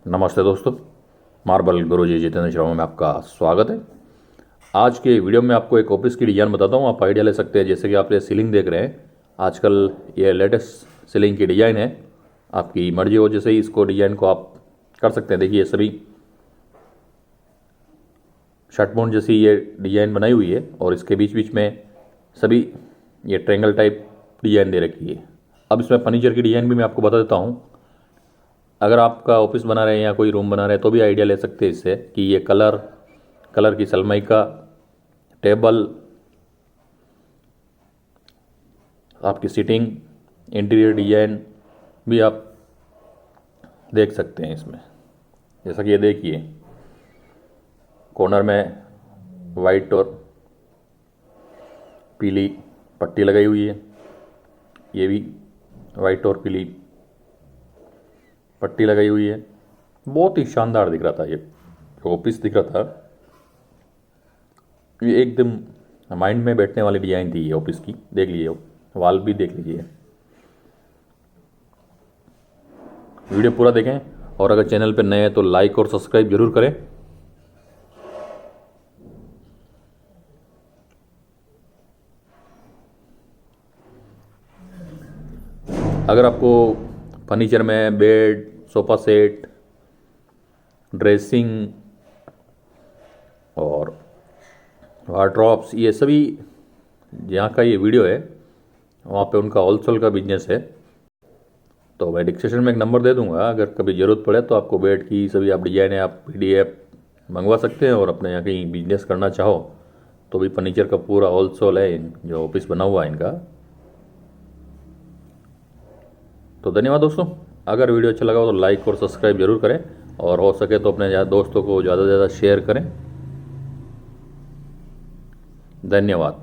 नमस्ते दोस्तों, मार्बल गुरुजी जितेंद्र शर्मा में आपका स्वागत है। आज के वीडियो में आपको एक ऑफिस की डिज़ाइन बताता हूँ। आप आइडिया ले सकते हैं। जैसे कि आप ये सीलिंग देख रहे हैं, आजकल ये लेटेस्ट सीलिंग की डिज़ाइन है। आपकी मर्जी हो जैसे ही इसको डिज़ाइन को आप कर सकते हैं। देखिए ये सभी शटमोन जैसी ये डिज़ाइन बनाई हुई है और इसके बीच बीच में सभी ये ट्रायंगल टाइप डिज़ाइन दे रखी है। अब इसमें फर्नीचर की डिज़ाइन भी मैं आपको बता देता हूँ। अगर आपका ऑफिस बना रहे हैं या कोई रूम बना रहे हैं तो भी आइडिया ले सकते हैं इससे कि ये कलर की सनमाइका, टेबल, आपकी सीटिंग, इंटीरियर डिजाइन भी आप देख सकते हैं इसमें। जैसा कि ये देखिए, कॉर्नर में वाइट और पीली पट्टी लगाई हुई है। ये भी वाइट और पीली पट्टी लगाई हुई है। बहुत ही शानदार दिख रहा था ये जो ऑफिस दिख रहा था। ये एकदम माइंड में बैठने वाली डिजाइन थी ये ऑफिस की। देख लीजिए, वाल भी देख लीजिए। वीडियो पूरा देखें और अगर चैनल पर नए हैं तो लाइक और सब्सक्राइब जरूर करें। अगर आपको फर्नीचर में बेड, सोफ़ा सेट, ड्रेसिंग और वार्डरोब्स, ये सभी जहाँ का ये वीडियो है वहाँ पे उनका होलसेल का बिजनेस है। तो मैं डिस्क्रिप्शन में एक नंबर दे दूंगा। अगर कभी ज़रूरत पड़े तो आपको बेड की सभी आप डिजाइने आप PDF मंगवा सकते हैं। और अपने यहाँ कहीं बिजनेस करना चाहो तो भी फर्नीचर का पूरा होलसेल है जो ऑफिस बना हुआ है इनका। तो धन्यवाद दोस्तों। अगर वीडियो अच्छा लगा हो तो लाइक और सब्सक्राइब जरूर करें और हो सके तो अपने दोस्तों को ज़्यादा से ज़्यादा शेयर करें। धन्यवाद।